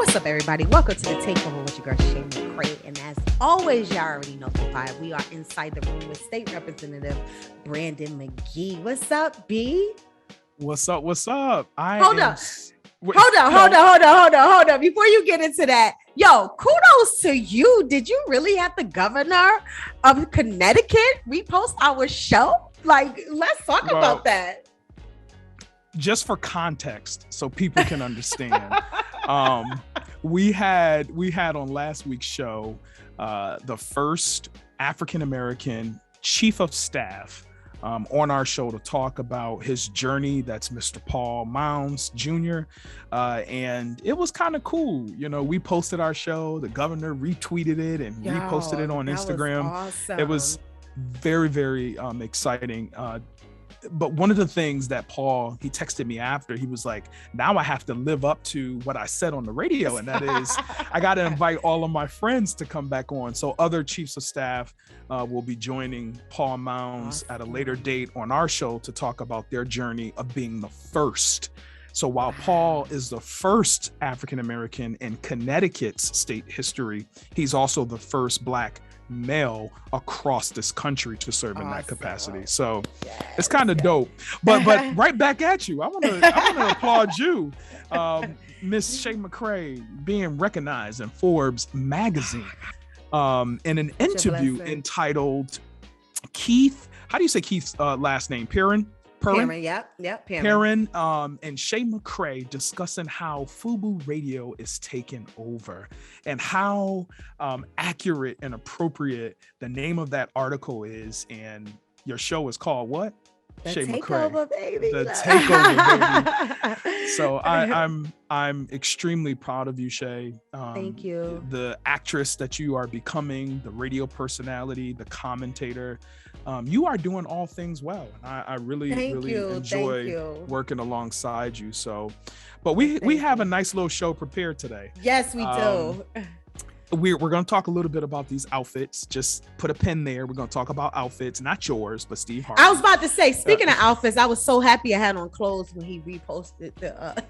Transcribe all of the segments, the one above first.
What's up, everybody? Welcome to the Takeover with your girl, Shay McCray. And as always, y'all already know the vibe. We are inside the room with State Representative Brandon McGee. What's up, B? What's up? What's up? Hold up. Before you get into that, yo, kudos to you. Did you really have the governor of Connecticut repost our show? Like, let's talk about that. Just for context, so people can understand. We had on last week's show the first African-American chief of staff on our show to talk about his journey. That's Mr. Paul Mounds Jr. And it was kind of cool. You know, we posted our show, the governor retweeted it and reposted it on Instagram. Was awesome. It was very, very exciting. But one of the things that Paul, he texted me after, he was like, now I have to live up to what I said on the radio. And that is, I got to invite all of my friends to come back on. So other chiefs of staff will be joining Paul Mounds at a later date on our show to talk about their journey of being the first. So while Paul is the first African-American in Connecticut's state history, he's also the first Black male across this country to serve in that capacity. So it's kind of dope. But right back at you. I want to applaud you, Miss Shay McCray, being recognized in Forbes magazine in an interview entitled Keith. How do you say Keith's last name? Perrin, Perrin, and Shay McCray discussing how FUBU Radio is taking over and how accurate and appropriate the name of that article is. And your show is called what? Shay McCray. Baby. The Takeover, baby. So I'm extremely proud of you, Shay. Thank you. The actress that you are becoming, the radio personality, the commentator. You are doing all things well, and I really enjoy working alongside you. So, but we have a nice little show prepared today. Yes, we do. We're going to talk a little bit about these outfits. Just put a pin there. We're going to talk about outfits, not yours, but Steve Harvey. I was about to say, speaking of outfits, I was so happy I had on clothes when he reposted the.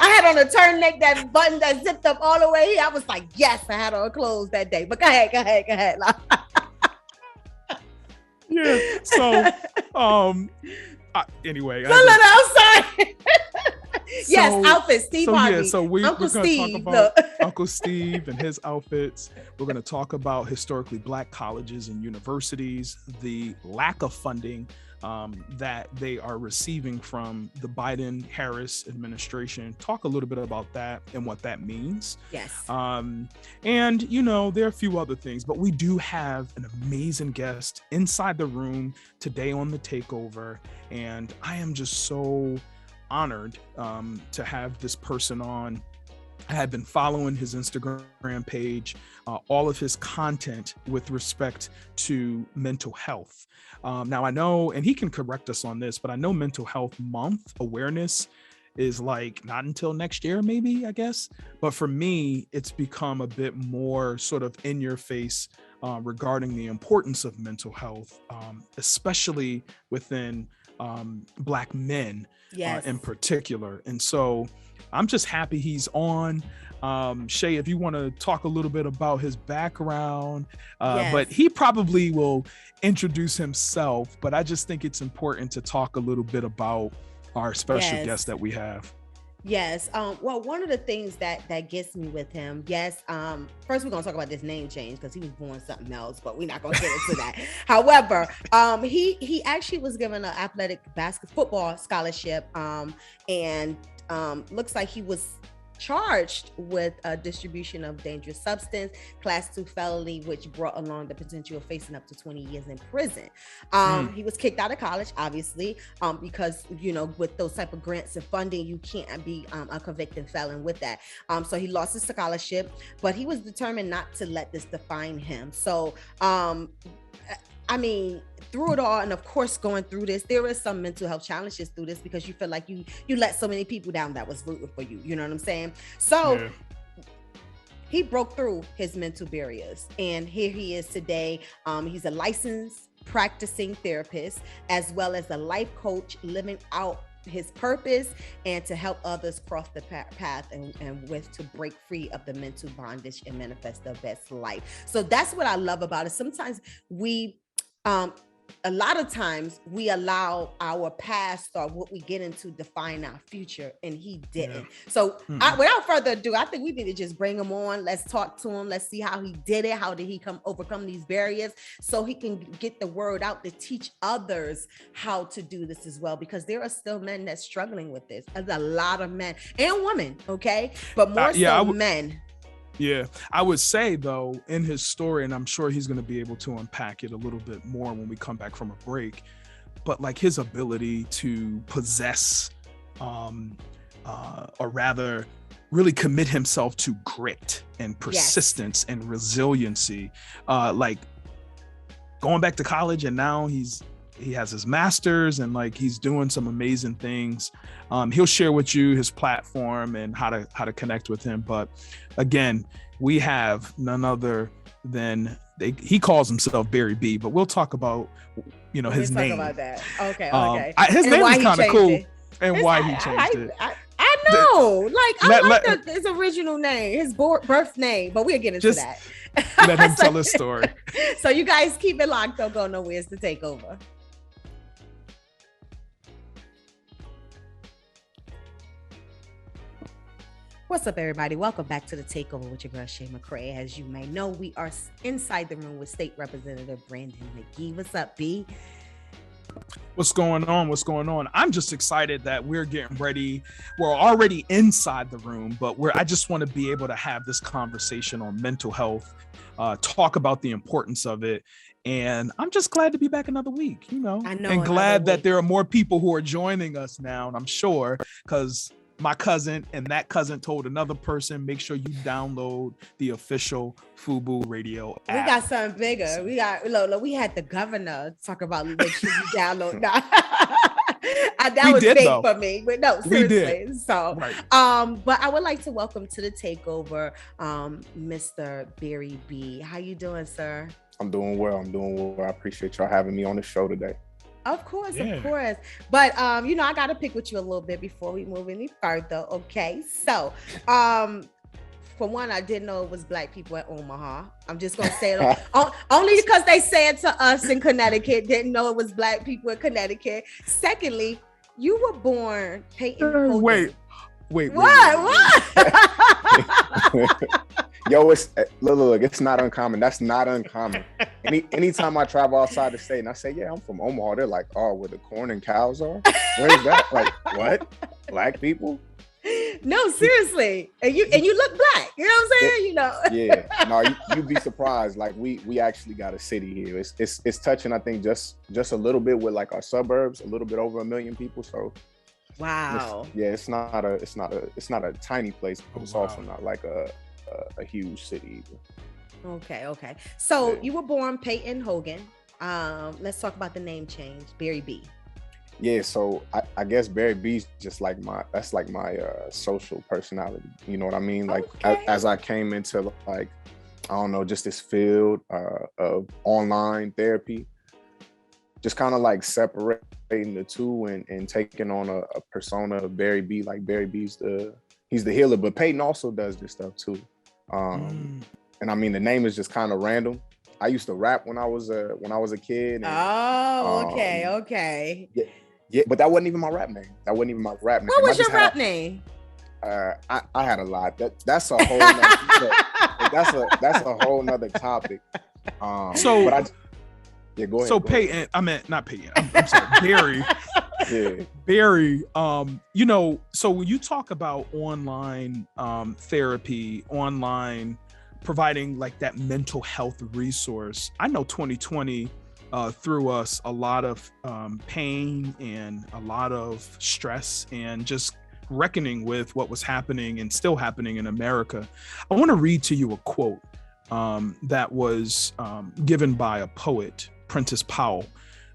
I had on a turtleneck, that button that zipped up all the way here. I was like, yes, I had on clothes that day. But go ahead. Yeah. So, anyway. I'm sorry. Yes, outfits. Steve Harvey. Yeah, so we're going to talk about Uncle Steve and his outfits. We're going to talk about historically Black colleges and universities, the lack of funding that they are receiving from the Biden-Harris administration. Talk a little bit about that and what that means. Yes. And, you know, there are a few other things, but we do have an amazing guest inside the room today on The Takeover. And I am just so honored to have this person on. I had been following his Instagram page, all of his content with respect to mental health. Now I know, and he can correct us on this, but I know Mental Health Month awareness is like not until next year, maybe, I guess. But for me, it's become a bit more sort of in your face regarding the importance of mental health, especially within Black men in particular. And so I'm just happy he's on. Shay, if you want to talk a little bit about his background, but he probably will introduce himself, but I just think it's important to talk a little bit about our special guest that we have. Yes. Well, one of the things that gets me with him, first we're going to talk about this name change because he was born something else, but we're not going to get into that. However, he actually was given an athletic football scholarship, and looks like he was charged with a distribution of dangerous substance, class 2 felony, which brought along the potential of facing up to 20 years in prison. He was kicked out of college, obviously, because, you know, with those type of grants and funding, you can't be a convicted felon with that. So he lost his scholarship, but he was determined not to let this define him. So, I mean, through it all, and of course, going through this, there is some mental health challenges through this because you feel like you let so many people down that was rooting for you. You know what I'm saying? So he broke through his mental barriers, and here he is today. He's a licensed practicing therapist, as well as a life coach, living out his purpose and to help others cross the path and with to break free of the mental bondage and manifest their best life. So that's what I love about it. Sometimes we a lot of times we allow our past or what we get into define our future, and he didn't. So without further ado, I think we need to just bring him on. Let's talk to him. Let's see how he did it. How did he overcome these barriers so he can get the word out to teach others how to do this as well, because there are still men that's struggling with this. There's a lot of men and women, okay, but more men. Yeah, I would say, though, in his story, and I'm sure he's going to be able to unpack it a little bit more when we come back from a break, but like his ability to possess, or rather really commit himself to grit and persistence and resiliency, like going back to college, and now he has his master's and like he's doing some amazing things. He'll share with you his platform and how to connect with him. But again, we have none other than he calls himself Barry B, but we'll talk about, his name. Talk about that. Okay. His name is kind of cool and why he changed it. I know. I like his original name, his birth name, but we'll get into that. Let him tell his story. So you guys keep it locked. Don't go nowhere. It's the takeover. What's up, everybody? Welcome back to the Takeover with your girl, Shay McCray. As you may know, we are inside the room with State Representative Brandon McGee. What's up, B? What's going on? I'm just excited that we're getting ready. We're already inside the room, but I just want to be able to have this conversation on mental health, talk about the importance of it. And I'm just glad to be back another week, I know, and glad that there are more people who are joining us now. And I'm sure because my cousin and that cousin told another person, make sure you download the official FUBU Radio app. We got something bigger. We had the governor talk about make sure you download. That was big for me, but no, seriously. So, right. But I would like to welcome to the takeover, Mr. Barry B. How you doing, sir? I'm doing well. I appreciate y'all having me on the show today. Of course. But, I got to pick with you a little bit before we move any further. Okay. So, for one, I didn't know it was Black people at Omaha. I'm just going to say it only because they said to us in Connecticut, didn't know it was Black people in Connecticut. Secondly, you were born Peyton Hogan. Wait. What? Yo, look, it's not uncommon. That's not uncommon. Anytime I travel outside the state and I say, yeah, I'm from Omaha, they're like, oh, where the corn and cows are? Where's that? Like, what? Black people? No, seriously. And you look Black. You know what I'm saying? Yeah. No, you'd be surprised. Like we actually got a city here. It's touching, I think, just a little bit with like our suburbs, a little bit over 1 million people. So wow. It's not a tiny place, but it's also not like a huge city either. Okay. So you were born Peyton Hogan. Let's talk about the name change, Barry B. Yeah, so I guess Barry B's just like my social personality. You know what I mean? Like as I came into like, I don't know, just this field of online therapy, just kind of like separating the two and taking on a persona of Barry B. Like Barry B's he's the healer, but Peyton also does this stuff too. And I mean, the name is just kind of random. I used to rap when I was a kid. And, okay. Yeah, but that wasn't even my rap name. What was your rap name? I had a lot. That's a whole nother, that's a whole nother topic. Go ahead. So Peyton, I meant not Peyton. I'm sorry, Barry. Yeah. Barry, so when you talk about online therapy, online providing like that mental health resource, I know 2020 threw us a lot of pain and a lot of stress and just reckoning with what was happening and still happening in America. I want to read to you a quote that was given by a poet, Prentice Powell.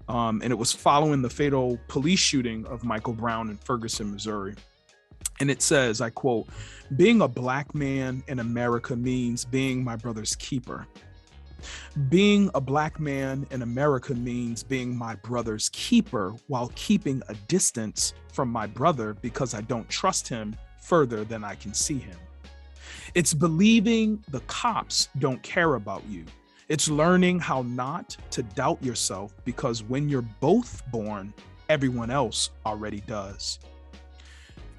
And it was following the fatal police shooting of Michael Brown in Ferguson, Missouri. And it says, I quote, "Being a Black man in America means being my brother's keeper. Being a Black man in America means being my brother's keeper while keeping a distance from my brother because I don't trust him further than I can see him. It's believing the cops don't care about you. It's learning how not to doubt yourself because when you're both born, everyone else already does.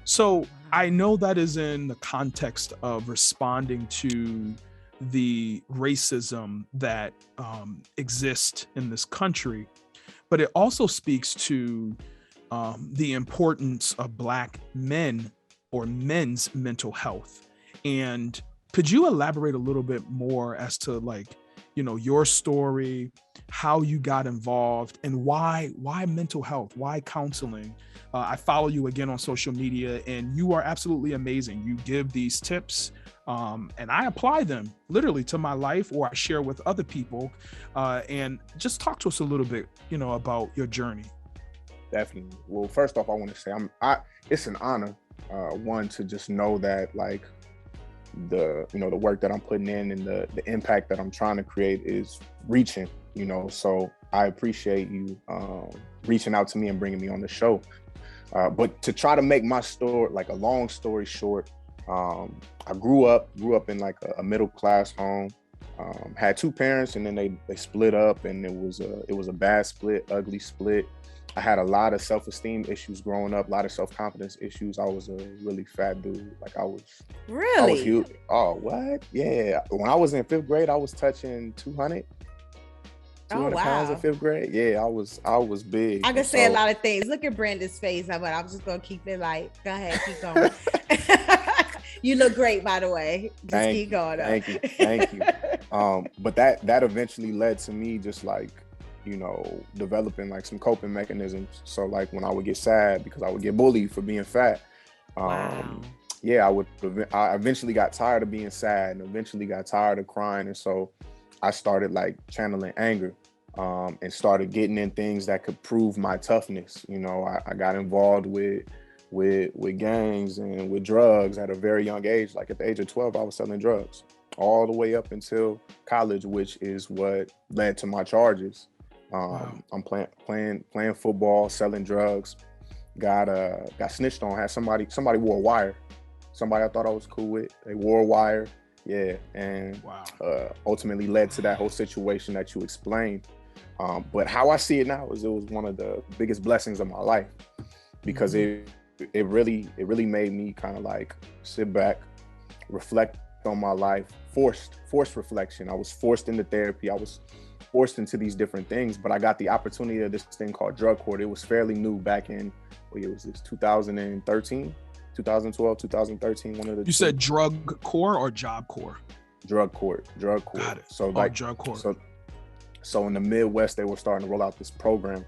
So I know that is in the context of responding to the racism that exists in this country, but it also speaks to the importance of Black men or men's mental health. And could you elaborate a little bit more as to your story, how you got involved, and why mental health, why counseling? I follow you again on social media, and you are absolutely amazing. You give these tips, and I apply them literally to my life, or I share with other people. And just talk to us a little bit, about your journey. Definitely. Well, first off, I want to say it's an honor, one, to just know that the work that I'm putting in and the impact that I'm trying to create is reaching, so I appreciate you reaching out to me and bringing me on the show. But to try to make my story, a long story short, I grew up in a middle class home, had two parents, and then they split up, and it was a bad split, ugly split. I had a lot of self-esteem issues growing up, a lot of self-confidence issues. I was a really fat dude. I was huge. Oh, what? Yeah. When I was in fifth grade, I was touching 200 pounds in fifth grade. Yeah, I was big. I could say a lot of things. Look at Brandon's face, but I'm just gonna keep it light. Go ahead, keep going. You look great, by the way. Just keep going. Thank you. But that eventually led to me just developing some coping mechanisms. So when I would get sad because I would get bullied for being fat, yeah, I eventually got tired of being sad and eventually got tired of crying. And so I started channeling anger, and started getting in things that could prove my toughness. I got involved with gangs and with drugs at a very young age. At the age of 12, I was selling drugs all the way up until college, which is what led to my charges. I'm playing football, selling drugs, got snitched on, had somebody wore a wire. Somebody I thought I was cool with, they wore a wire. Yeah. And ultimately led to that whole situation that you explained. But how I see it now is it was one of the biggest blessings of my life, because it really made me kind of sit back, reflect on my life, forced reflection. I was forced into therapy. I was forced into these different things, but I got the opportunity of this thing called drug court. It was fairly new back in, 2013, 2012, 2013, one of the You said drug court or job court? Drug court. Got it. So drug court. So in the Midwest, they were starting to roll out this program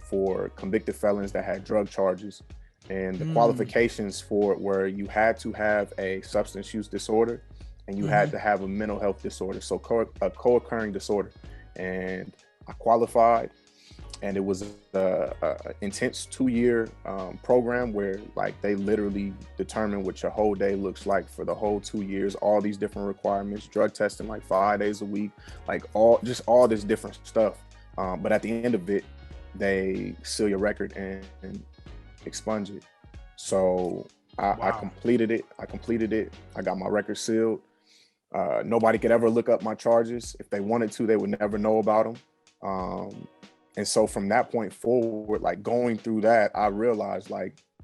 for convicted felons that had drug charges. And the qualifications for it were you had to have a substance use disorder, and you had to have a mental health disorder, so a co-occurring disorder. And I qualified, and it was a intense 2-year program where they literally determine what your whole day looks like for the whole 2 years, all these different requirements, drug testing 5 days a week, all this different stuff. But at the end of it, they seal your record and expunge it. So I completed it. I got my record sealed. Nobody could ever look up my charges. If they wanted to, they would never know about them. And so from that point forward, going through that, I realized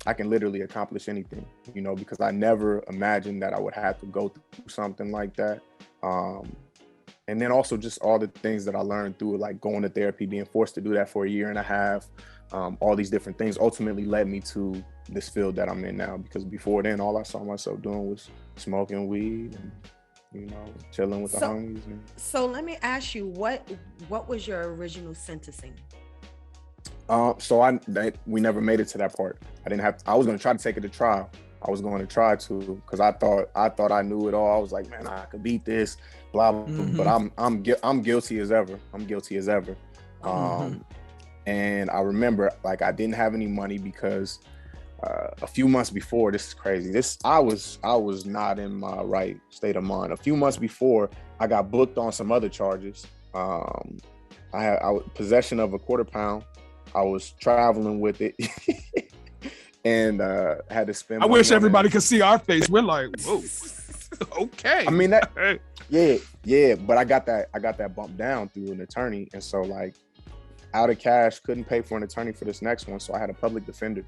I can literally accomplish anything, because I never imagined that I would have to go through something like that. And then also just all the things that I learned through it, going to therapy, being forced to do that for 1.5 years, all these different things ultimately led me to this field that I'm in now. Because before then, all I saw myself doing was smoking weed and chilling with the homies. So let me ask you, what was your original sentencing? We never made it to that part. I was going to try to take it to trial. I was going to try to, because I thought I knew it all. I was like, man, I could beat this, blah, blah, but I'm guilty as ever. And I remember I didn't have any money because a few months before, this is crazy. I was not in my right state of mind. A few months before, I got booked on some other charges. I was possession of a quarter pound. I was traveling with it. And had to spend. I wish everybody could see our face. We're like, whoa, okay. I mean that, yeah. But I got that bump down through an attorney, and so like, out of cash, couldn't pay for an attorney for this next one, so I had a public defender.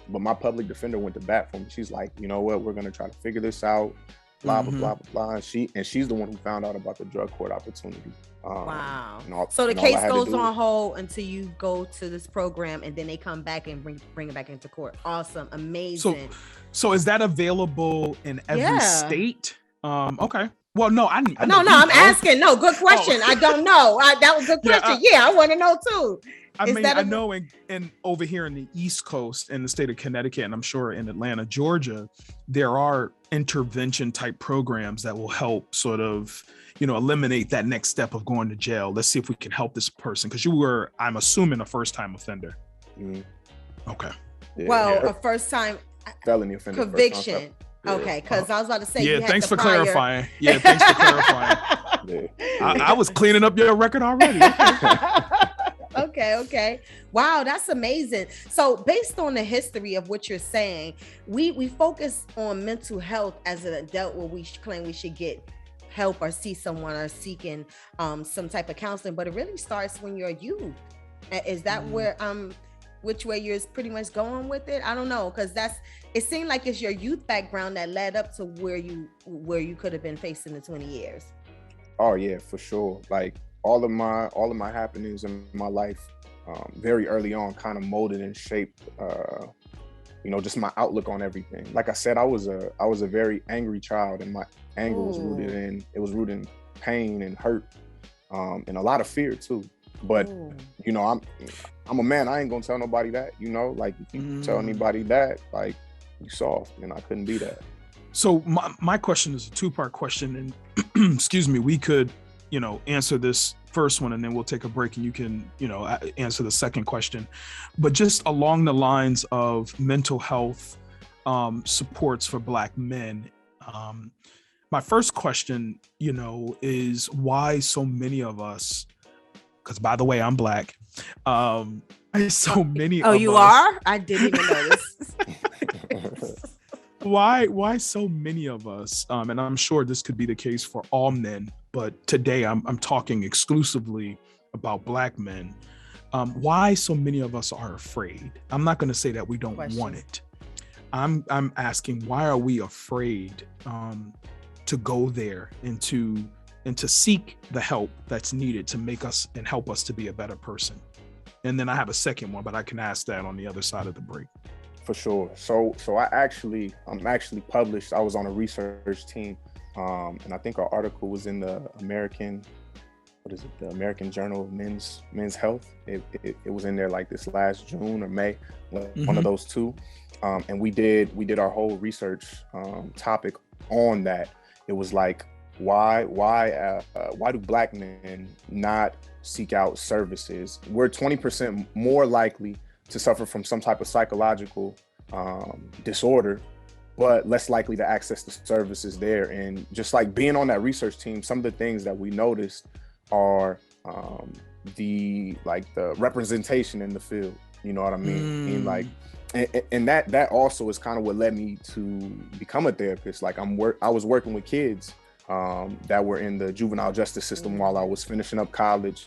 But my public defender went to bat for me. She's like, you know what, we're gonna try to figure this out. Blah blah blah blah blah. And she's the one who found out about the drug court opportunity. Wow. So the case goes on hold until you go to this program, and then they come back and bring it back into court. Awesome, amazing. So is that available in every state? Okay. Well, no, I'm asking. No, good question. I don't know. That was a good question. I want to know too. I know in over here in the East Coast, in the state of Connecticut, and I'm sure in Atlanta, Georgia, there are intervention type programs that will help sort of, eliminate that next step of going to jail. Let's see if we can help this person, because you were, I'm assuming, a first time offender. Mm-hmm. Okay. Yeah, a first time felony offender conviction. Okay, because I was about to say. Yeah, thanks for clarifying. Yeah, thanks for clarifying. I was cleaning up your record already. Okay. Wow, that's amazing. So based on the history of what you're saying, we focus on mental health as an adult where we claim we should get help or see someone or seeking some type of counseling, but it really starts when you're a youth. Is that where which way you're pretty much going with it? I don't know, because it seemed like it's your youth background that led up to where you could have been facing the 20 years. Oh yeah, for sure. Like all of my happenings in my life very early on kind of molded and shaped just my outlook on everything. Like I said, I was a very angry child, and my anger was rooted in pain and hurt, and a lot of fear too. But I'm a man. I ain't gonna tell nobody that. Like if you tell anybody that, like, you soft, and I couldn't be that. So my question is a two-part question, and excuse me, we could answer this first one, and then we'll take a break, and you can answer the second question. But just along the lines of mental health supports for Black men, my first question is why so many of us, because by the way, I'm Black, so many of you us, are? I didn't even notice. why so many of us, and I'm sure this could be the case for all men, but today I'm talking exclusively about Black men. Why so many of us are afraid? I'm not going to say that we don't want it. I'm asking, why are we afraid to go there and to seek the help that's needed to make us and help us to be a better person? And then I have a second one, but I can ask that on the other side of the break. For sure. So I'm actually published. I was on a research team, and I think our article was in the American Journal of Men's Health. It was in there like this last June or May, one of those two. And we did our whole research topic on that. It was like, why do Black men not seek out services? We're 20% more likely to suffer from some type of psychological disorder, but less likely to access the services there. And just like being on that research team, some of the things that we noticed are the representation in the field. You know what I mean? And that also is kind of what led me to become a therapist. Like I was working with kids that were in the juvenile justice system while I was finishing up college,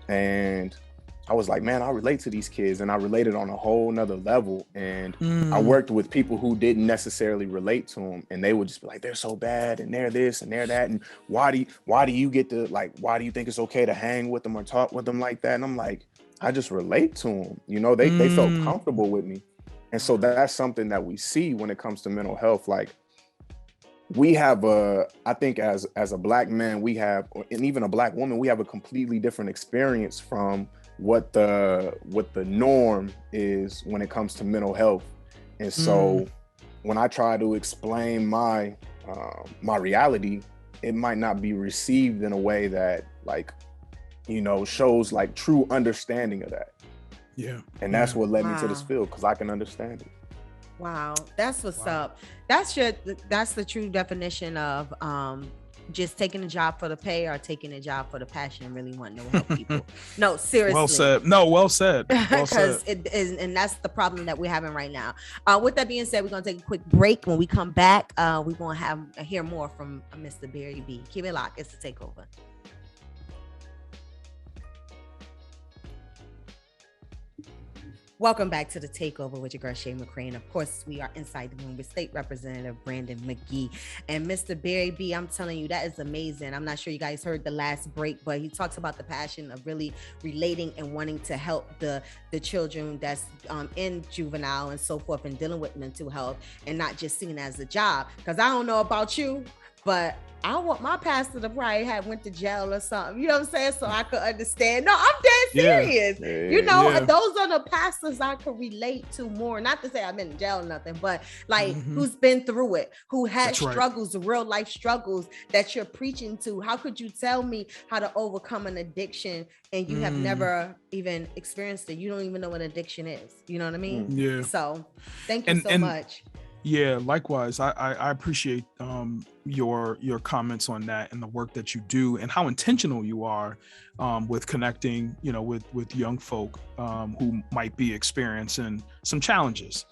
and I was like, man, I relate to these kids, and I related on a whole nother level. And I worked with people who didn't necessarily relate to them, and they would just be like, they're so bad, and they're this and they're that, and why do you get to, like, why do you think it's okay to hang with them or talk with them like that? And I'm like, I just relate to them. They felt comfortable with me. And so that's something that we see when it comes to mental health. Like, we have I think as a Black man, and even a Black woman, we have a completely different experience from what the norm is when it comes to mental health. And so when I try to explain my reality, it might not be received in a way that, like, shows like true understanding of that. Yeah. And that's what led me to this field, because I can understand it. Wow, that's what's up. That's the true definition of just taking a job for the pay or taking a job for the passion and really wanting to help people. No, seriously. Well said. No, well said. Well said. Because it is, and that's the problem that we're having right now. With that being said, we're gonna take a quick break. When we come back, we're gonna hear more from Mr. Barry B. Keep it locked. It's the takeover. Welcome back to the Takeover with your girl Shay McCray. And of course, we are inside the room with State Representative Brandon McGee and Mr. Barry B. I'm telling you, that is amazing. I'm not sure you guys heard the last break, but he talks about the passion of really relating and wanting to help the children that's in juvenile and so forth and dealing with mental health and not just seeing it as a job. Because I don't know about you, but I want my pastor to probably have went to jail or something. You know what I'm saying? So I could understand. No, I'm dead serious. You know, those are the pastors I could relate to more. Not to say I've been in jail or nothing, but like who's been through it, who had struggles, real life struggles that you're preaching to. How could you tell me how to overcome an addiction and you have never even experienced it? You don't even know what addiction is. You know what I mean? Yeah. So thank you so much. Yeah, likewise. I appreciate your comments on that and the work that you do and how intentional you are with connecting, you know, with young folk who might be experiencing some challenges.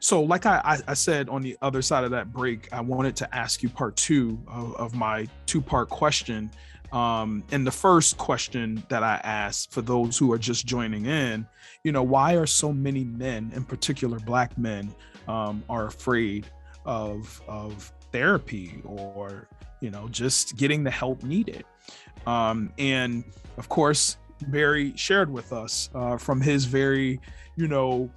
So like I said on the other side of that break, I wanted to ask you part two of my two-part question. And the first question that I asked for those who are just joining in, you know, why are so many men, in particular Black men, are afraid of therapy or, you know, just getting the help needed? And of course, Barry shared with us from his very, you know,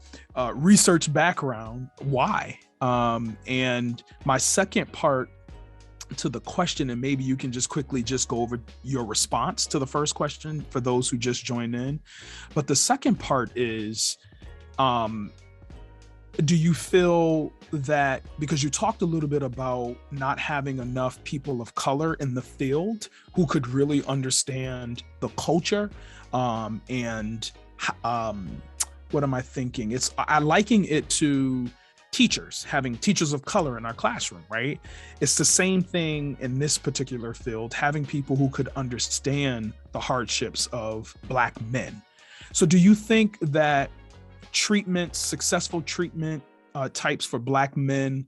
research background, why. And my second part to the question, and maybe you can just quickly just go over your response to the first question for those who just joined in. But the second part is, do you feel that, because you talked a little bit about not having enough people of color in the field who could really understand the culture, and what am I thinking? I liking it to teachers, having teachers of color in our classroom, right? It's the same thing in this particular field, having people who could understand the hardships of Black men. So do you think that successful treatment types for Black men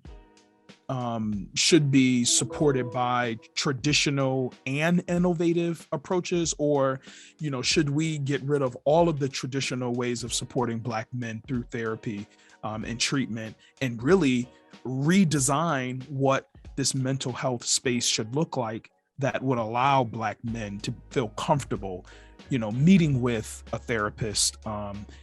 should be supported by traditional and innovative approaches, or, you know, should we get rid of all of the traditional ways of supporting Black men through therapy and treatment and really redesign what this mental health space should look like that would allow Black men to feel comfortable, you know, meeting with a therapist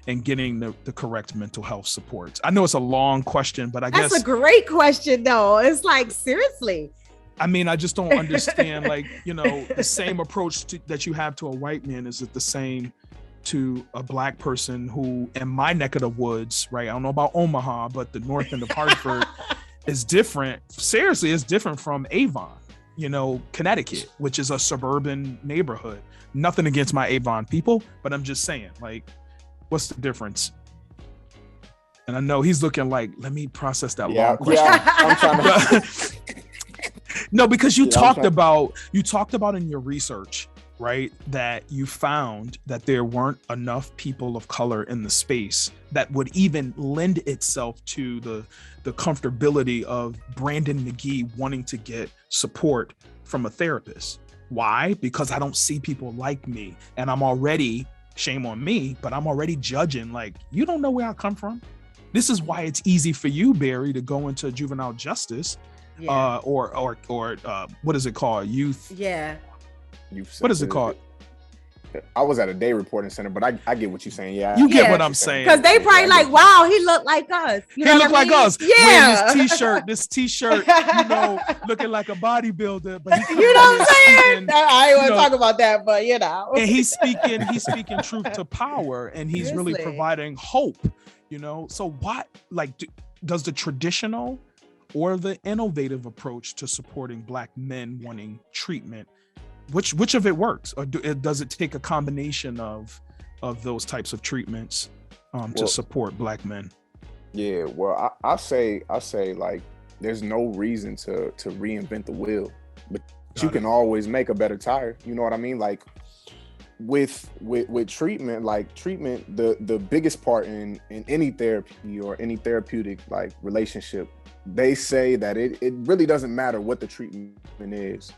and getting the correct mental health supports? I know it's a long question, but I guess that's a great question though. It's like, seriously. I mean, I just don't understand, like, you know, the same approach that you have to a white man, is it the same to a Black person who, in my neck of the woods, right? I don't know about Omaha, but the north end of Hartford is different. Seriously, it's different from Avon, you know, Connecticut, which is a suburban neighborhood. Nothing against my Avon people, but I'm just saying, like, what's the difference? And I know he's looking like, let me process that long question. Yeah, I'm trying to. No, because you talked about in your research, right, that you found that there weren't enough people of color in the space that would even lend itself to the comfortability of Brandon McGee wanting to get support from a therapist. Why? Because I don't see people like me, and I'm already, shame on me, but I'm already judging, like, you don't know where I come from. This is why it's easy for you, Barry, to go into juvenile justice, or what is it called? Youth. Yeah. What is it called? I was at a day reporting center, but I get what you're saying. Yeah, you get what I'm saying. Because they probably like, wow, he looked like us. He looked like us. Yeah. Wearing this t-shirt, you know, looking like a bodybuilder. But you know what I'm saying? I ain't want to talk about that, but you know. And he's speaking truth to power, and he's really providing hope, you know. So what, like, does the traditional or the innovative approach to supporting Black men wanting treatment, which of it works, or does it take a combination of those types of treatments to support Black men? Yeah, well, I say like, there's no reason to reinvent the wheel. but you can always make a better tire. You know what I mean? Like with treatment, the biggest part in any therapy or any therapeutic like relationship, they say that it really doesn't matter what the treatment is.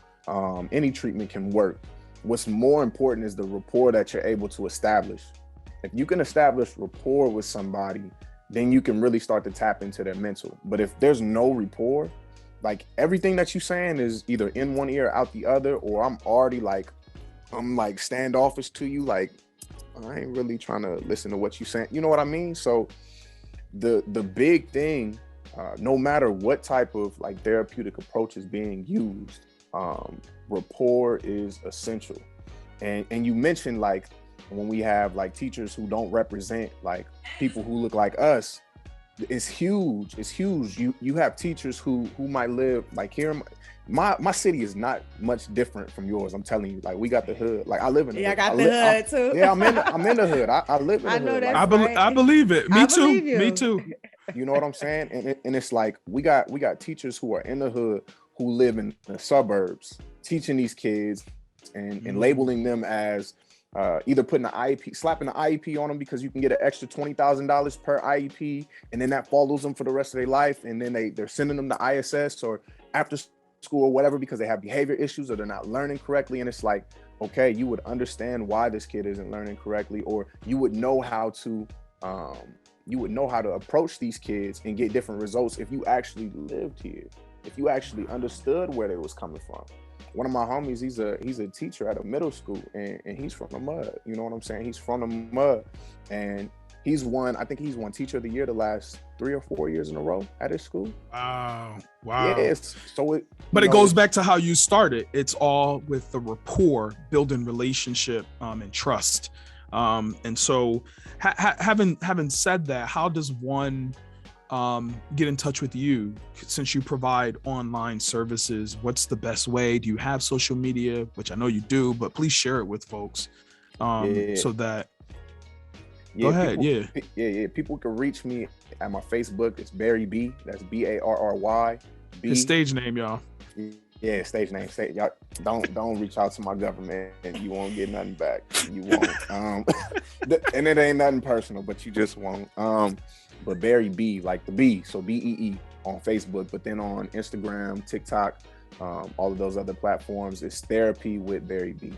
Any treatment can work. What's more important is the rapport that you're able to establish. If you can establish rapport with somebody, then you can really start to tap into their mental. But if there's no rapport, like everything that you're saying is either in one ear, out the other, or I'm like standoffish to you. Like, I ain't really trying to listen to what you're saying. You know what I mean? So the big thing, no matter what type of like therapeutic approach is being used, rapport is essential. And you mentioned like when we have like teachers who don't represent like people who look like us, it's huge. It's huge. You have teachers who might live like here. My city is not much different from yours. I'm telling you, like we got the hood. Like I live in the hood. I got the hood too. Yeah, I'm in the hood. I live in the hood. know that's like, I believe it. Me too. Me too. You know what I'm saying? And it's like we got teachers who are in the hood who live in the suburbs, teaching these kids and labeling them as either putting an IEP, slapping an IEP on them because you can get an extra $20,000 per IEP, and then that follows them for the rest of their life. And then they're sending them to ISS or after school or whatever because they have behavior issues or they're not learning correctly. And it's like, okay, you would understand why this kid isn't learning correctly, or you would know how to approach these kids and get different results if you actually lived here, if you actually understood where they was coming from. One of my homies, he's a teacher at a middle school, and he's from the mud. You know what I'm saying? He's from the mud, and I think he's won Teacher of the Year the last 3 or 4 years in a row at his school. Wow. Yes. So it goes back to how you started. It's all with the rapport, building relationship and trust. And so having said that, how does one get in touch with you since you provide online services? What's the best way? Do you have social media, which I know you do, but please share it with folks so that go ahead. People can reach me at my Facebook. It's Barry B. That's Barry B. His stage name, y'all. Yeah, stage name. Y'all don't reach out to my government and you won't get nothing back. You won't. And it ain't nothing personal, but you just won't. But Barry B, like the B, so BEE on Facebook, but then on Instagram, TikTok, all of those other platforms, it's Therapy with Barry B.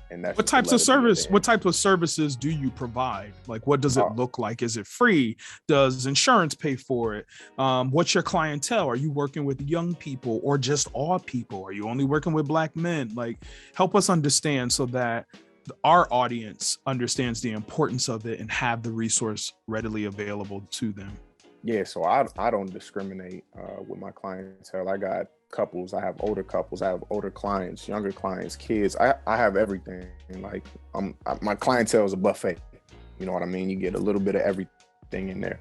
And that's what types of services do you provide? Like, what does it look like? Is it free? Does insurance pay for it? What's your clientele? Are you working with young people or just all people? Are you only working with Black men? Like, help us understand so that our audience understands the importance of it and have the resource readily available to them. Yeah, so I don't discriminate with my clientele. I got couples, I have older couples, I have older clients, younger clients, kids. I have everything. Like my clientele is a buffet. You know what I mean? You get a little bit of everything in there.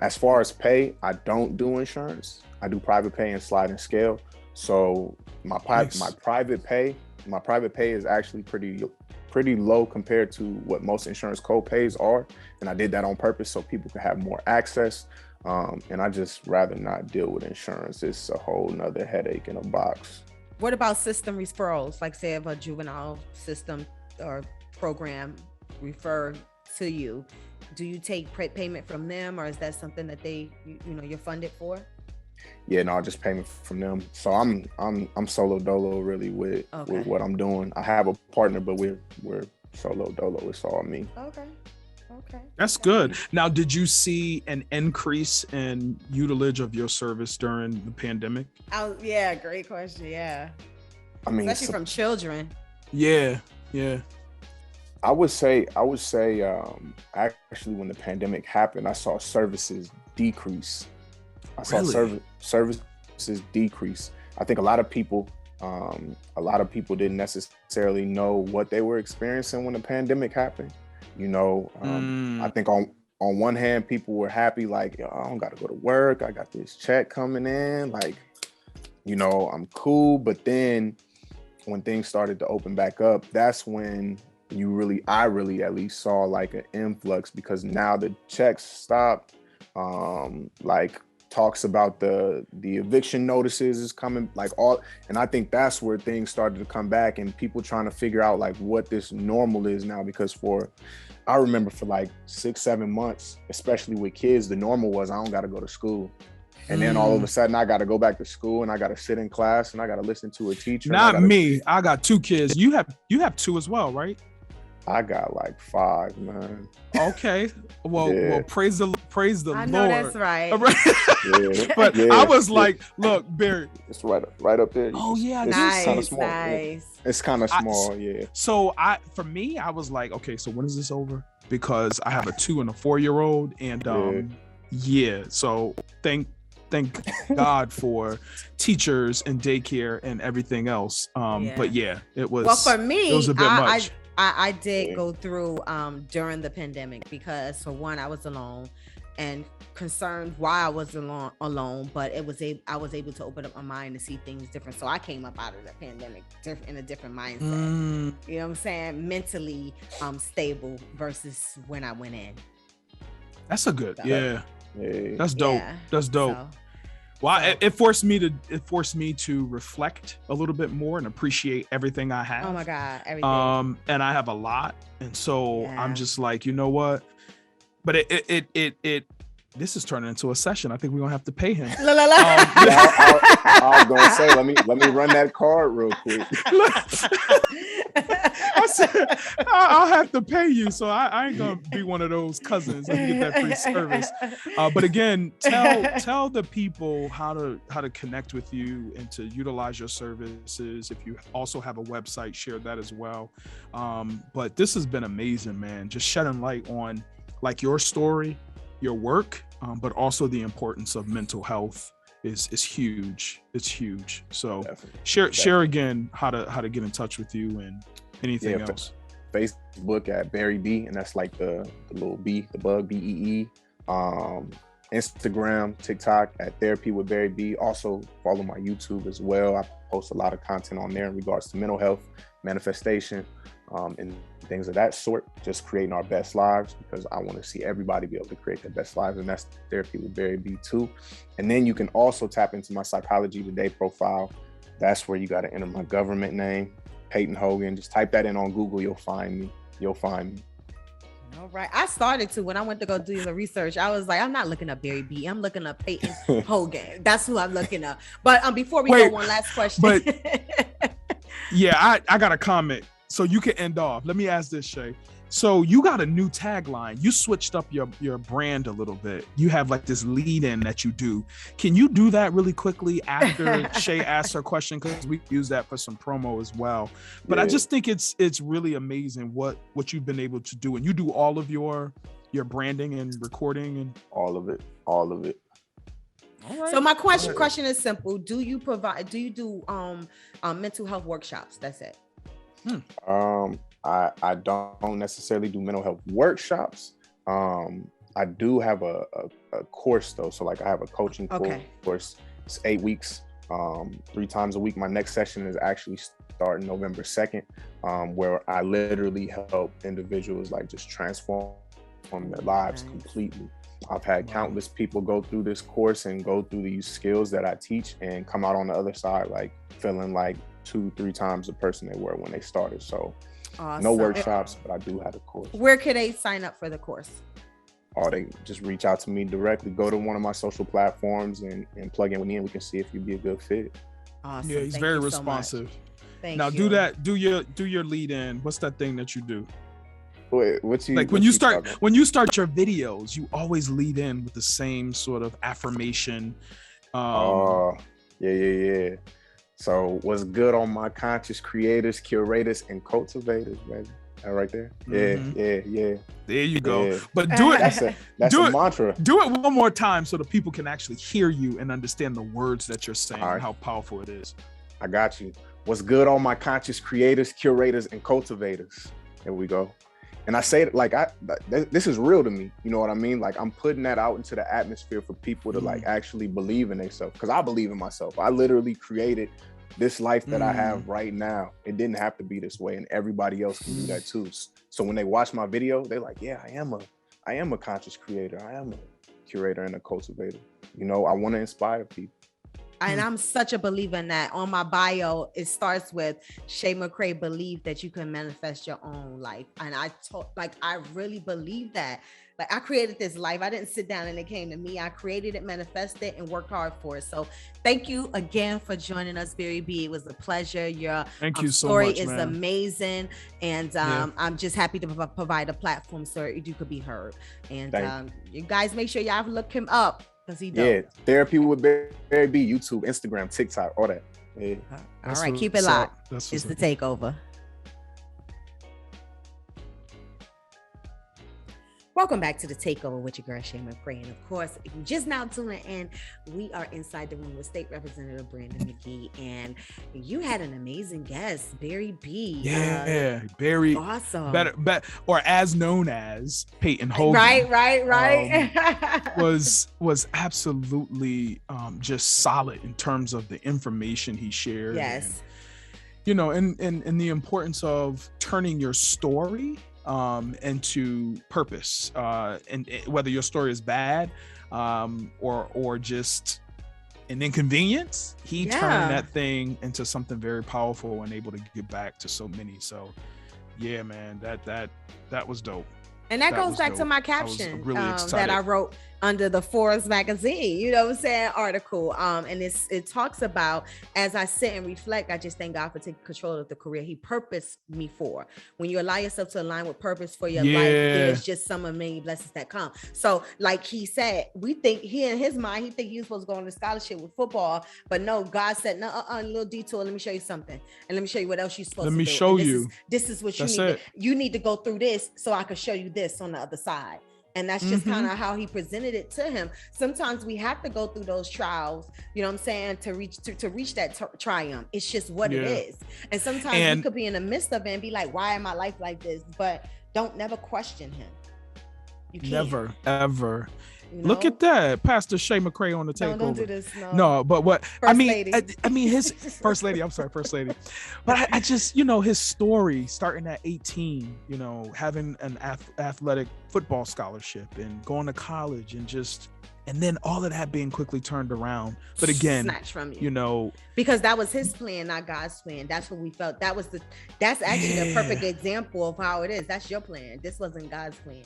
As far as pay, I don't do insurance. I do private pay and sliding scale. So my private pay is actually pretty low compared to what most insurance co-pays are. And I did that on purpose so people could have more access. And I just rather not deal with insurance. It's a whole nother headache in a box. What about system referrals? Like say if a juvenile system or program refer to you, do you take payment from them, or is that something that you're funded for? Yeah, no, just payment from them. So I'm solo dolo really with what I'm doing. I have a partner, but we're solo dolo. It's all me. Okay. That's good. Now, did you see an increase in utilage of your service during the pandemic? Yeah, great question. Yeah. I mean, especially from children. Yeah. I would say actually when the pandemic happened, I saw services decrease. I saw services decrease. I think a lot of people didn't necessarily know what they were experiencing when the pandemic happened. You know, I think on one hand, people were happy, like, I don't got to go to work. I got this check coming in, like, you know, I'm cool. But then when things started to open back up, that's when I really at least saw like an influx, because now the checks stopped. Like talks about the eviction notices is coming, like all, and I think that's where things started to come back and people trying to figure out like what this normal is now, because I remember for like 6-7 months, especially with kids, the normal was I don't got to go to school. And then all of a sudden I got to go back to school and I got to sit in class and I got to listen to a teacher. Not me. I got 2 kids. You have 2 as well, right? I got like 5, man. Okay. Well, praise the Lord. I know that's right. But I was like, look, Barry. It's right up there. Oh yeah, it's nice, kind of small. nice. Yeah. It's kind of small, yeah. So for me, I was like, okay, so when is this over? Because I have a 2 and a 4-year-old, and so thank God for teachers and daycare and everything else. But yeah, it was. Well, for me, it was a bit much. I did go through during the pandemic, because for one, I was alone and concerned why I was alone, but I was able to open up my mind to see things different. So I came up out of the pandemic in a different mindset. You know what I'm saying? Mentally stable versus when I went in. That's a good, that's dope. Yeah. That's dope. Well, it forced me to reflect a little bit more and appreciate everything I have. Oh my God, everything. And I have a lot, and so I'm just like, you know what? But it this is turning into a session. I think we're gonna have to pay him. I was gonna say, let me run that card real quick. I said, I'll have to pay you, so I ain't gonna be one of those cousins and get that free service. But again, tell the people how to connect with you and to utilize your services. If you also have a website, share that as well. But this has been amazing, man. Just shedding light on like your story, your work, but also the importance of mental health is huge. It's huge. So share again how to get in touch with you and anything else. Facebook at Barry B, and that's like the little B, the bug, BEE. Instagram, TikTok at Therapy with Barry B. Also follow my YouTube as well. I post a lot of content on there in regards to mental health, manifestation, and things of that sort, just creating our best lives, because I want to see everybody be able to create their best lives, and that's Therapy with Barry B too. And then you can also tap into my Psychology Today profile. That's where you got to enter my government name, Peyton Hogan. Just type that in on Google, you'll find me. All right. I started to, when I went to go do the research, I was like, I'm not looking up Barry B. I'm looking up Peyton Hogan. That's who I'm looking up. But before we go, one last question. But yeah, I got a comment. So you can end off. Let me ask this, Shay. So you got a new tagline. You switched up your brand a little bit. You have like this lead in that you do. Can you do that really quickly after Shay asks her question? Because we use that for some promo as well. But I just think it's really amazing what you've been able to do. And you do all of your branding and recording and all of it. All right. So my question is simple. Do you do mental health workshops? That's it. I don't necessarily do mental health workshops. I do have a course though. So like I have a coaching course. It's 8 weeks, 3 times a week. My next session is actually starting November 2nd, where I literally help individuals like just transform their lives completely. I've had countless people go through this course and go through these skills that I teach and come out on the other side like feeling like 2-3 times the person they were when they started. So no workshops, but I do have a course. Where could they sign up for the course? Or they just reach out to me directly. Go to one of my social platforms and plug in with me, and we can see if you'd be a good fit. Awesome. Yeah, he's very responsive. Thank now you. do your lead in. What's that thing that you do? Wait, when you start your videos, you always lead in with the same sort of affirmation. Yeah. So what's good on my conscious creators, curators, and cultivators, baby? That right there. Yeah. There you go. Yeah. But do it. That's a mantra. Do it one more time so the people can actually hear you and understand the words that you're saying and how powerful it is. I got you. What's good on my conscious creators, curators, and cultivators? There we go. And I say it like this is real to me. You know what I mean? Like I'm putting that out into the atmosphere for people to like actually believe in themselves. Because I believe in myself. I literally created this life that I have right now. It didn't have to be this way, and everybody else can do that too. So when they watch my video, they're like, "Yeah, I am a conscious creator. I am a curator and a cultivator." you know, I want to inspire people. And I'm such a believer in that. On my bio, it starts with Shay McCray believed that you can manifest your own life. And I really believe that. Like, I created this life. I didn't sit down and it came to me. I created it, manifested it, and worked hard for it. So thank you again for joining us, Barry B. It was a pleasure. Your Thank you so story much, is man. amazing. And I'm just happy to provide a platform so you could be heard. And you guys make sure y'all look him up. He dope. Yeah, Therapy with Barry B, YouTube, Instagram, TikTok, all that. Yeah. All right, keep it locked. It's the takeover. Welcome back to the takeover with your girl Shay McCray. And of course, if you're just now tuning in, we are inside the room with State Representative Brandon McGee, and you had an amazing guest, Barry B. Yeah, Barry. Awesome. Better, or as known as Peyton Hogan. Right. Was absolutely just solid in terms of the information he shared. Yes. And, you know, and the importance of turning your story into purpose, and whether your story is bad or just an inconvenience, he turned that thing into something very powerful and able to give back to so many. So yeah, man, that was dope. And that goes back to my caption that I wrote under the Forbes magazine, you know what I'm saying, article. And it talks about, as I sit and reflect, I just thank God for taking control of the career he purposed me for. When you allow yourself to align with purpose for your life, there's just some of many blessings that come. So like he said, we think he in his mind, he think he was supposed to go on a scholarship with football, but no, God said, no, a little detour. Let me show you something. And let me show you what else you're supposed to do. Let me show you. This is what you need. You need to go through this so I can show you this on the other side. And that's just kind of how he presented it to him. Sometimes we have to go through those trials, you know what I'm saying, to reach that triumph. It's just what it is. And sometimes we could be in the midst of it and be like, why am I life like this? But don't never question him. You can't. Never, ever. You know? Look at that, Pastor Shay McCray on the takeover. Don't do this. No, but what First lady. I mean, his first lady. I'm sorry, first lady. But I just, you know, his story starting at 18, you know, having an athletic football scholarship and going to college and then all of that being quickly turned around. But again, snatched from you know, because that was his plan, not God's plan. That's what we felt. That's actually the perfect example of how it is. That's your plan. This wasn't God's plan.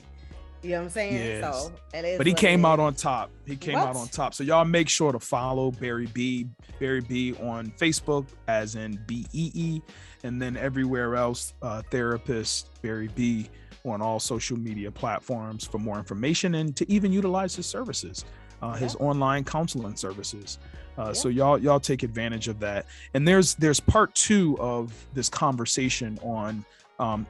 You know what I'm saying? Yes. So it is. But he came out on top. Out on top. So y'all make sure to follow Barry B on Facebook, as in BEE, and then everywhere else, therapist Barry B on all social media platforms for more information and to even utilize his services, his online counseling services. So y'all take advantage of that. And there's part 2 of this conversation on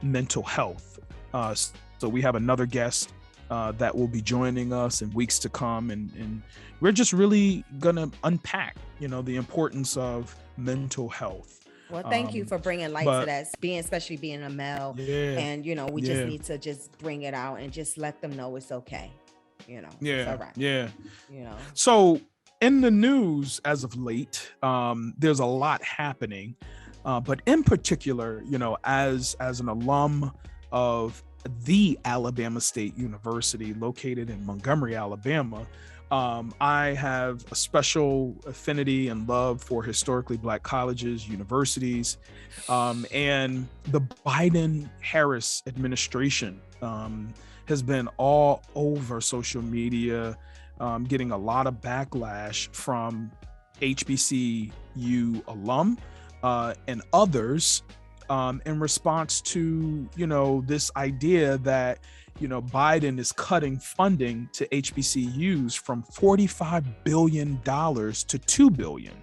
mental health. So we have another guest that will be joining us in weeks to come, and we're just really gonna unpack, you know, the importance of mental health. Well, thank you for bringing light to that, especially being a male, and you know, we just need to just bring it out and just let them know it's okay, you know. It's all right. You know. So in the news as of late, there's a lot happening, but in particular, you know, as an alum of the Alabama State University located in Montgomery, Alabama, I have a special affinity and love for historically Black colleges, universities, and the Biden-Harris administration has been all over social media, getting a lot of backlash from HBCU alum and others in response to, you know, this idea that, you know, Biden is cutting funding to HBCUs from $45 billion to $2 billion,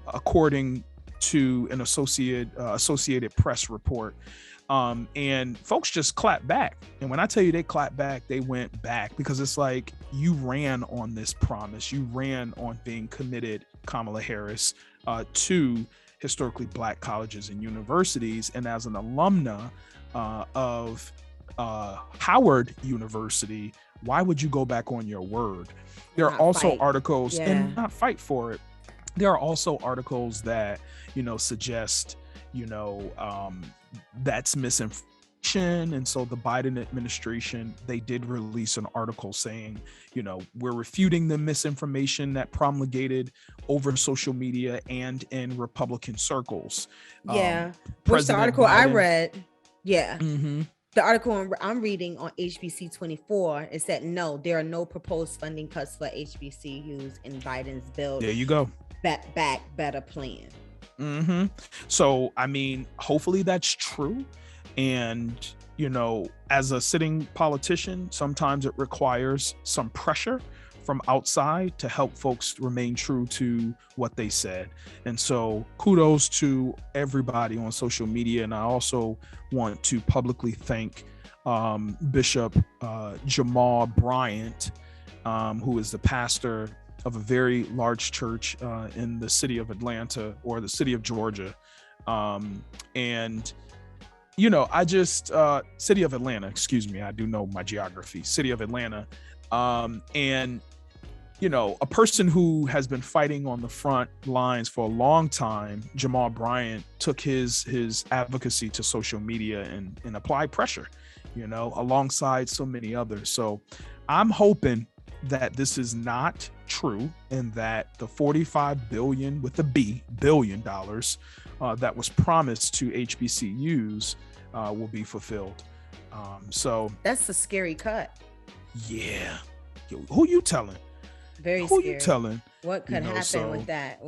according to an Associated Press report. And folks just clapped back. And when I tell you they clapped back, they went back, because it's like, you ran on this promise. You ran on being committed, Kamala Harris, to historically Black colleges and universities. And as an alumna of Howard University, why would you go back on your word? There are also articles, and not fight for it. There are also articles that, you know, suggest, you know, that's And so the Biden administration, they did release an article saying, we're refuting the misinformation that promulgated over social media and in Republican circles. Yeah. Which the President article I Biden, read, yeah. Mm-hmm. The article I'm reading on HBC 24, it said, no, there are no proposed funding cuts for HBCUs in Biden's Build There you go. Back Better plan. Mm-hmm. So, I mean, hopefully that's true. And, as a sitting politician, sometimes it requires some pressure from outside to help folks remain true to what they said. And so kudos to everybody on social media. And I also want to publicly thank Bishop Jamal Bryant, who is the pastor of a very large church in the city of Atlanta, or the city of Georgia. And I just, city of Atlanta, excuse me, I do know my geography, city of Atlanta. And, a person who has been fighting on the front lines for a long time, Jamal Bryant, took his advocacy to social media and applied pressure, alongside so many others. So I'm hoping that this is not true, and that the $45 billion with a B billion dollars that was promised to HBCUs will be fulfilled. So that's a scary cut. Yeah. Yo, who you telling? Very who scary. You telling? What could happen with that?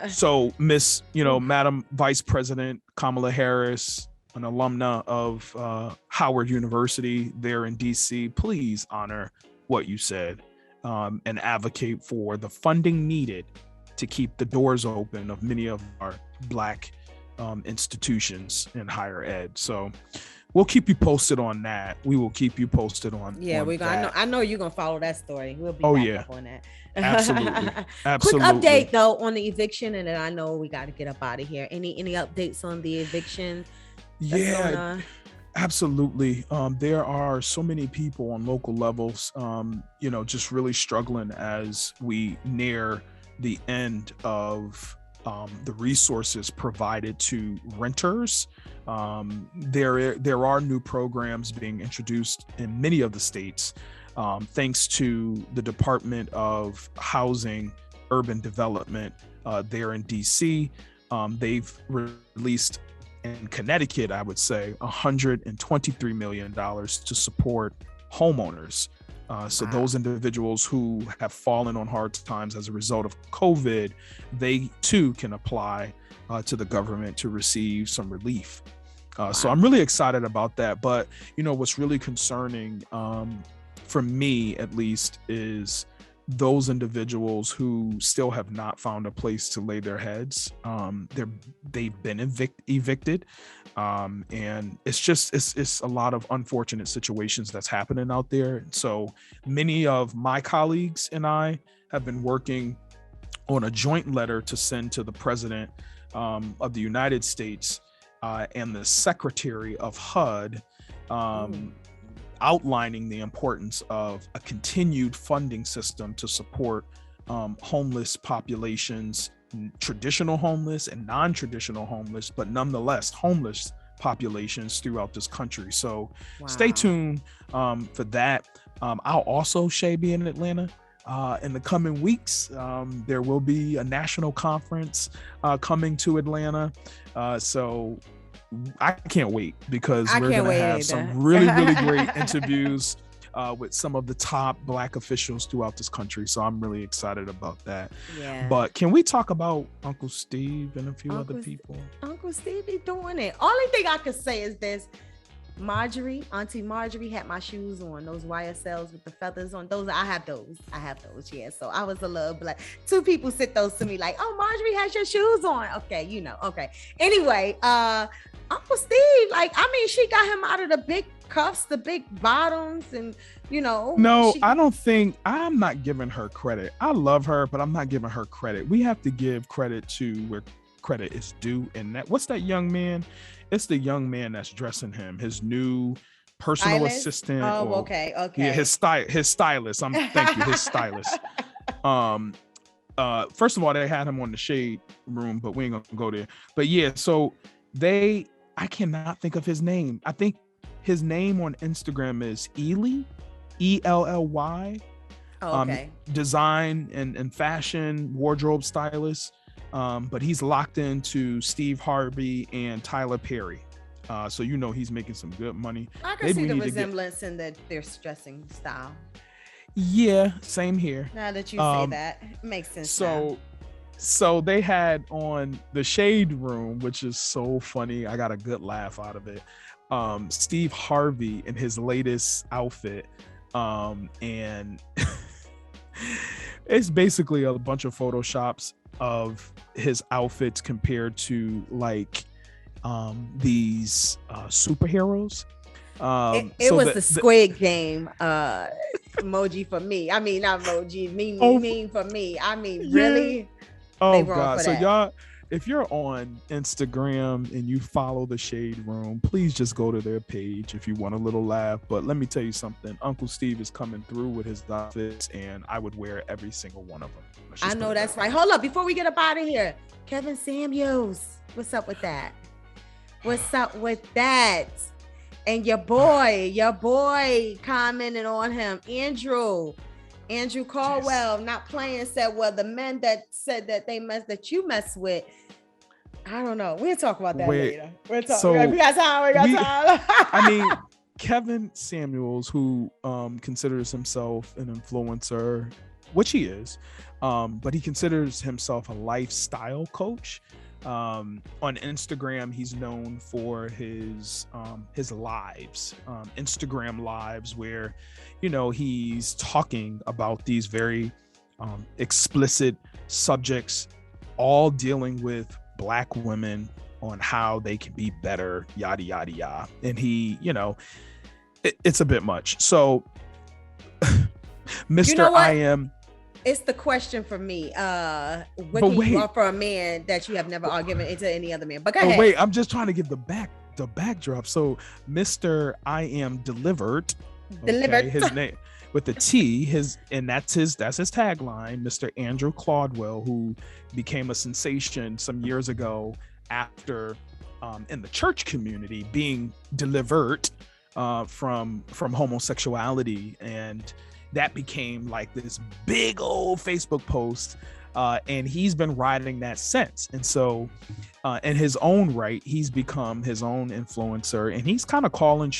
So Miss, Madam Vice President Kamala Harris, an alumna of Howard University there in DC, please honor what you said and advocate for the funding needed to keep the doors open of many of our Black institutions in higher ed. So we'll keep you posted on that. We will keep you posted on. Yeah, on we're gonna. that. I know you're gonna follow that story. We'll be back up on that. Absolutely. Quick update though on the eviction, and then I know we got to get up out of here. Any updates on the eviction? Yeah. Absolutely. There are so many people on local levels, just really struggling as we near the end of the resources provided to renters. There are new programs being introduced in many of the states, thanks to the Department of Housing, Urban Development there in DC. They've released in Connecticut, I would say, $123 million to support homeowners. So those individuals who have fallen on hard times as a result of COVID, they too can apply to the government to receive some relief. So I'm really excited about that. But, what's really concerning for me, at least, is those individuals who still have not found a place to lay their heads. They've been evicted. And it's a lot of unfortunate situations that's happening out there. So many of my colleagues and I have been working on a joint letter to send to the President of the United States and the Secretary of HUD, outlining the importance of a continued funding system to support homeless populations, traditional homeless and non-traditional homeless, but nonetheless homeless populations throughout this country. So stay tuned for that. I'll also, Shay, be in Atlanta in the coming weeks. There will be a national conference coming to Atlanta. So I can't wait, because we're going to have some really, really great interviews with some of the top Black officials throughout this country. So I'm really excited about that. Yeah. But can we talk about Uncle Steve and a few other people? Uncle Steve be doing it. Only thing I could say is this. Auntie Marjorie had my shoes on, those YSLs with the feathers on. Those, I have those. Yeah. So I was a little Black. Two people sent those to me like, oh, Marjorie has your shoes on. Okay, okay. Anyway, Uncle Steve, she got him out of the big cuffs, the big bottoms, and No, I'm not giving her credit. I love her, but I'm not giving her credit. We have to give credit to where credit is due. And what's that young man? It's the young man that's dressing him, his new personal assistant. Oh, okay. Yeah, his stylist. Thank you, his stylist. First of all, they had him on the Shade Room, but we ain't gonna go there. But yeah, so they I cannot think of his name. I think his name on Instagram is Ely, Ely. Oh, okay. Design and fashion wardrobe stylist. But he's locked into Steve Harvey and Tyler Perry. So he's making some good money. I can see the resemblance in their dressing style. Yeah, same here. Now that you say that, it makes sense. So they had on the Shade Room, which is so funny. I got a good laugh out of it. Steve Harvey in his latest outfit. And it's basically a bunch of photoshops of his outfits compared to like these superheroes. It was the Squid Game emoji for me. I mean, not emoji, meme for me. I mean, yeah. Really? Oh God. So y'all, if you're on Instagram and you follow the Shade Room, please just go to their page if you want a little laugh. But let me tell you something. Uncle Steve is coming through with his outfits, and I would wear every single one of them. I know that's right. Hold up. Before we get up out of here, Kevin Samuels, what's up with that? What's up with that? And your boy commenting on him, Andrew Caldwell, not playing, said, well, the men that said that you mess with, I don't know. We'll talk about that later. We got time. I mean, Kevin Samuels, who considers himself an influencer, which he is, but he considers himself a lifestyle coach. On Instagram, he's known for his lives, Instagram lives, where he's talking about these very explicit subjects, all dealing with Black women on how they can be better, yada yada yada. And he, it's a bit much. So, Mr. I am. It's the question for me. What can you offer a man that you have never given it to any other man? But go ahead. Wait, I'm just trying to give the backdrop. So, Mr. I am delivered. Okay, his name with the T. That's his tagline. Mr. Andrew Caldwell, who became a sensation some years ago after, in the church community, being delivered from homosexuality, and that became like this big old Facebook post, and he's been riding that since. And so in his own right, he's become his own influencer, and he's kind of calling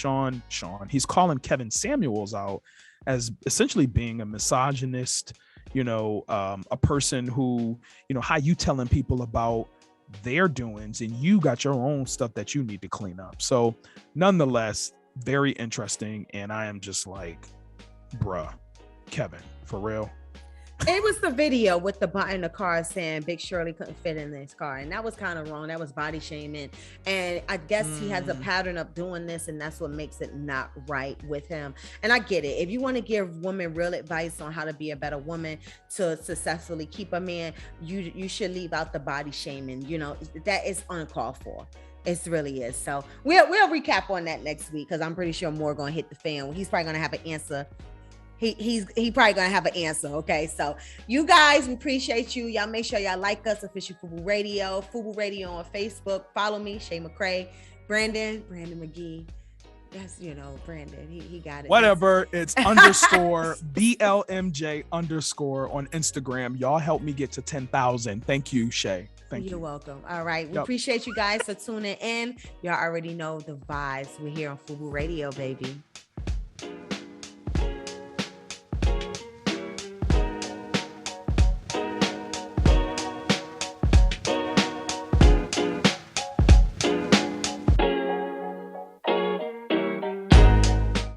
he's calling Kevin Samuels out as essentially being a misogynist, a person who, how you telling people about their doings, and you got your own stuff that you need to clean up. So nonetheless, very interesting. And I am just like, bruh, Kevin, for real. It was the video with the butt in the car saying Big Shirley couldn't fit in this car, and that was kind of wrong. That was body shaming, and I guess he has a pattern of doing this, and that's what makes it not right with him. And I get it. If you want to give women real advice on how to be a better woman to successfully keep a man, you should leave out the body shaming. That is uncalled for. It really is. So we'll recap on that next week, because I'm pretty sure more going to hit the fan. He's probably going to have an answer. He probably gonna have an answer. Okay, so you guys, we appreciate you. Y'all make sure y'all like us, Official FUBU Radio on Facebook. Follow me, Shay McCray, Brandon McGee. That's Brandon. He got it. Whatever. It's _ BLMJ _ on Instagram. Y'all help me get to 10,000. Thank you, Shay. Thank you. You're welcome. All right, we appreciate you guys for tuning in. Y'all already know the vibes. We're here on FUBU Radio, baby.